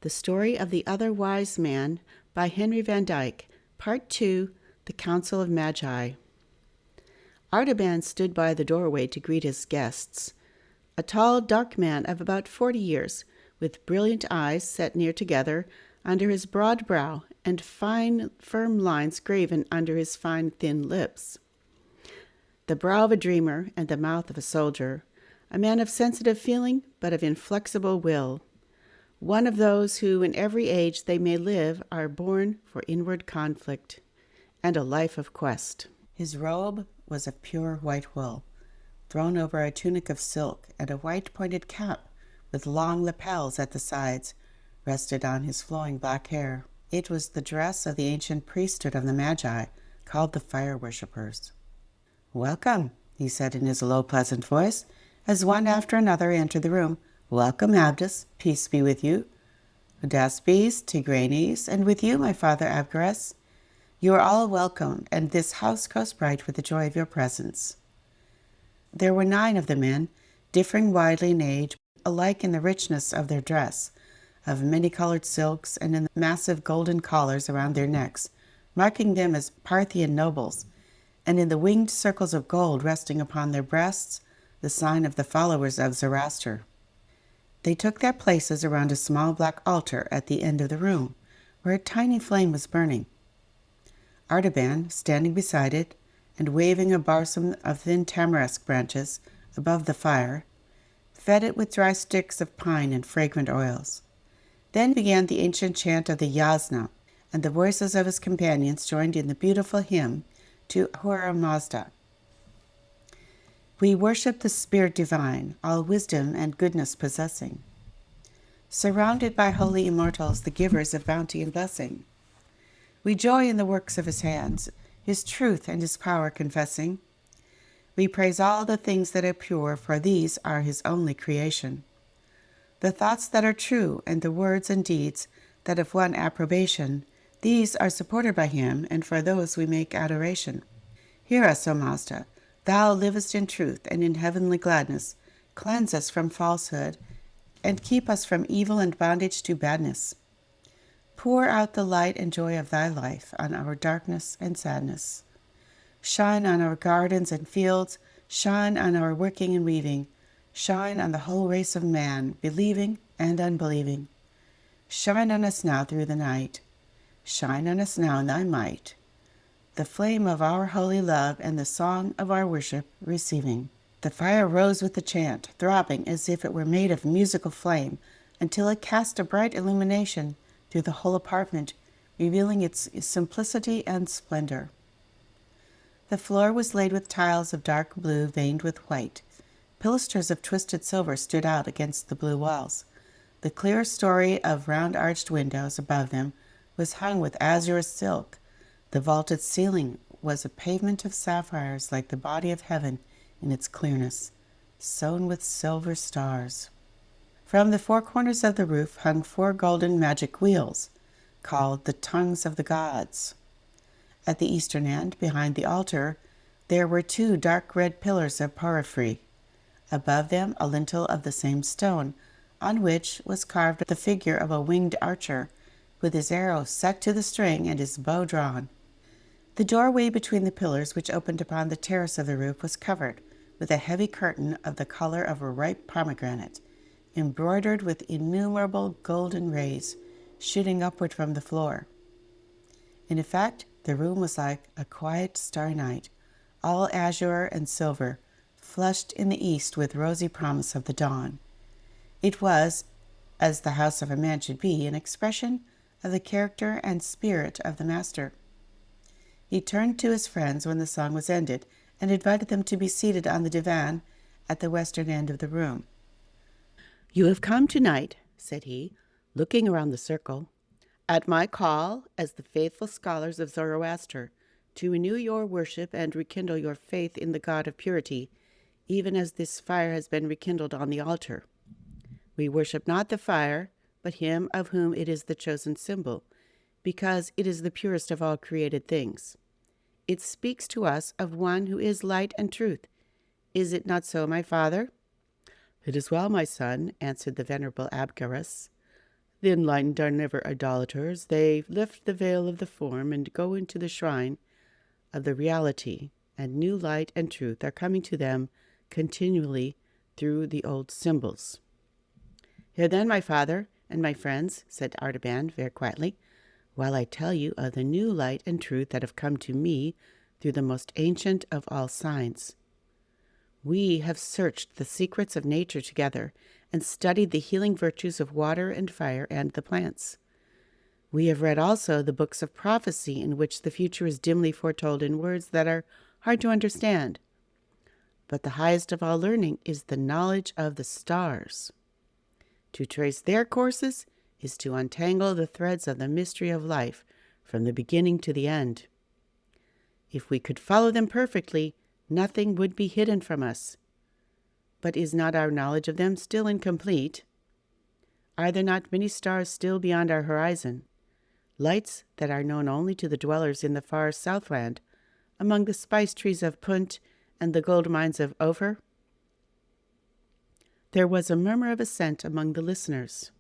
The Story of the Other Wise Man by Henry van Dyke, Part 2, The Council of Magi. Artaban stood by the doorway to greet his guests. A tall, dark man of about 40 years, with brilliant eyes set near together under his broad brow and fine, firm lines graven under his fine, thin lips. The brow of a dreamer and the mouth of a soldier, a man of sensitive feeling but of inflexible will. One of those who, in every age they may live, are born for inward conflict and a life of quest. His robe was of pure white wool, thrown over a tunic of silk, and a white pointed cap with long lapels at the sides rested on his flowing black hair. It was the dress of the ancient priesthood of the Magi, called the fire worshippers. "Welcome," he said in his low, pleasant voice, as one after another entered the room. "Welcome, Abdus, peace be with you. Odaspes, Tigranes, and with you, my father Abgarus. You are all welcome, and this house goes bright with the joy of your presence." There were 9 of the men, differing widely in age, alike in the richness of their dress, of many-colored silks, and in the massive golden collars around their necks, marking them as Parthian nobles, and in the winged circles of gold resting upon their breasts, the sign of the followers of Zoroaster. They took their places around a small black altar at the end of the room, where a tiny flame was burning. Artaban, standing beside it, and waving a barsom of thin tamarisk branches above the fire, fed it with dry sticks of pine and fragrant oils. Then began the ancient chant of the Yasna, and the voices of his companions joined in the beautiful hymn to Ahura Mazda. We worship the Spirit divine, all wisdom and goodness possessing, surrounded by holy immortals, the givers of bounty and blessing. We joy in the works of his hands, his truth and his power confessing. We praise all the things that are pure, for these are his only creation. The thoughts that are true and the words and deeds that have won approbation, these are supported by him, and for those we make adoration. Hear us, O Mazda. Thou livest in truth and in heavenly gladness. Cleanse us from falsehood, and keep us from evil and bondage to badness. Pour out the light and joy of thy life on our darkness and sadness. Shine on our gardens and fields, shine on our working and weaving, shine on the whole race of man, believing and unbelieving. Shine on us now through the night. Shine on us now in thy might. The flame of our holy love and the song of our worship receiving. The fire rose with the chant, throbbing as if it were made of musical flame, until it cast a bright illumination through the whole apartment, revealing its simplicity and splendor. The floor was laid with tiles of dark blue veined with white. Pilasters of twisted silver stood out against the blue walls. The clear story of round-arched windows above them was hung with azure silk. The vaulted ceiling was a pavement of sapphires like the body of heaven in its clearness, sewn with silver stars. From the 4 corners of the roof hung 4 golden magic wheels, called the tongues of the gods. At the eastern end, behind the altar, there were 2 dark red pillars of porphyry. Above them a lintel of the same stone, on which was carved the figure of a winged archer, with his arrow set to the string and his bow drawn. The doorway between the pillars, which opened upon the terrace of the roof, was covered with a heavy curtain of the color of a ripe pomegranate, embroidered with innumerable golden rays shooting upward from the floor. In effect, the room was like a quiet starry night, all azure and silver, flushed in the east with rosy promise of the dawn. It was, as the house of a man should be, an expression of the character and spirit of the master. He turned to his friends when the song was ended and invited them to be seated on the divan at the western end of the room. "You have come tonight," said he, looking around the circle, "at my call as the faithful scholars of Zoroaster, to renew your worship and rekindle your faith in the God of purity, even as this fire has been rekindled on the altar. We worship not the fire, but him of whom it is the chosen symbol, because it is the purest of all created things. It speaks to us of one who is light and truth. Is it not so, my father?" "It is well, my son," answered the venerable Abgarus. The enlightened are never idolaters. They lift the veil of the form and go into the shrine of the reality, and new light and truth are coming to them continually through the old symbols. Here then, my father and my friends, said Artaban very quietly, while I tell you of the new light and truth that have come to me through the most ancient of all signs. We have searched the secrets of nature together and studied the healing virtues of water and fire and the plants. We have read also the books of prophecy in which the future is dimly foretold in words that are hard to understand. But the highest of all learning is the knowledge of the stars. To trace their courses is to untangle the threads of the mystery of life from the beginning to the end. If we could follow them perfectly, nothing would be hidden from us. But is not our knowledge of them still incomplete? Are there not many stars still beyond our horizon, lights that are known only to the dwellers in the far southland, among the spice trees of Punt and the gold mines of Ophir? There was a murmur of assent among the listeners.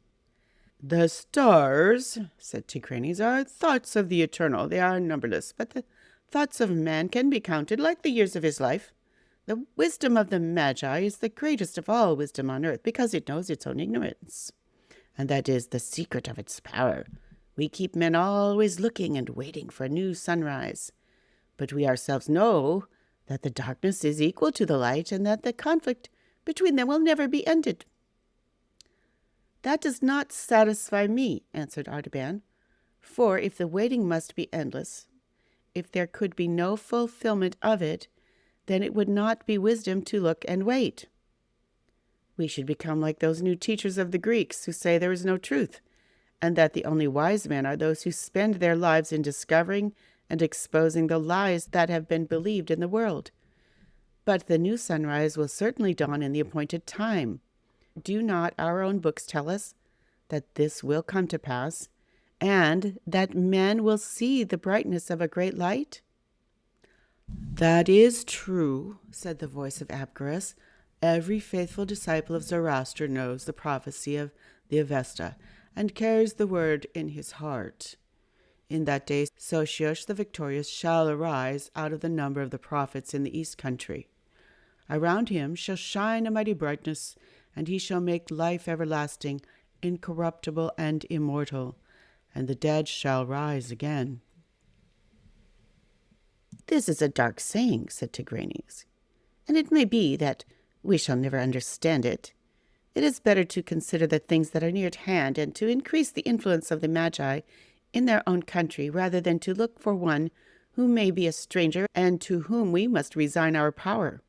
The stars, said Tigranes, are thoughts of the eternal. They are numberless, but the thoughts of man can be counted like the years of his life. The wisdom of the Magi is the greatest of all wisdom on earth, because it knows its own ignorance, and that is the secret of its power. We keep men always looking and waiting for a new sunrise, but we ourselves know that the darkness is equal to the light, and that the conflict between them will never be ended. That does not satisfy me, answered Artaban, for if the waiting must be endless, if there could be no fulfillment of it, then it would not be wisdom to look and wait. We should become like those new teachers of the Greeks who say there is no truth, and that the only wise men are those who spend their lives in discovering and exposing the lies that have been believed in the world. But the new sunrise will certainly dawn in the appointed time. Do not our own books tell us that this will come to pass, and that men will see the brightness of a great light? That is true, said the voice of Abgarus. Every faithful disciple of Zoroaster knows the prophecy of the Avesta, and carries the word in his heart. In that day Sosiosh the victorious shall arise out of the number of the prophets in the east country. Around him shall shine a mighty brightness, and he shall make life everlasting, incorruptible, and immortal, and the dead shall rise again. This is a dark saying, said Tigranes, and it may be that we shall never understand it. It is better to consider the things that are near at hand, and to increase the influence of the Magi in their own country, rather than to look for one who may be a stranger and to whom we must resign our power.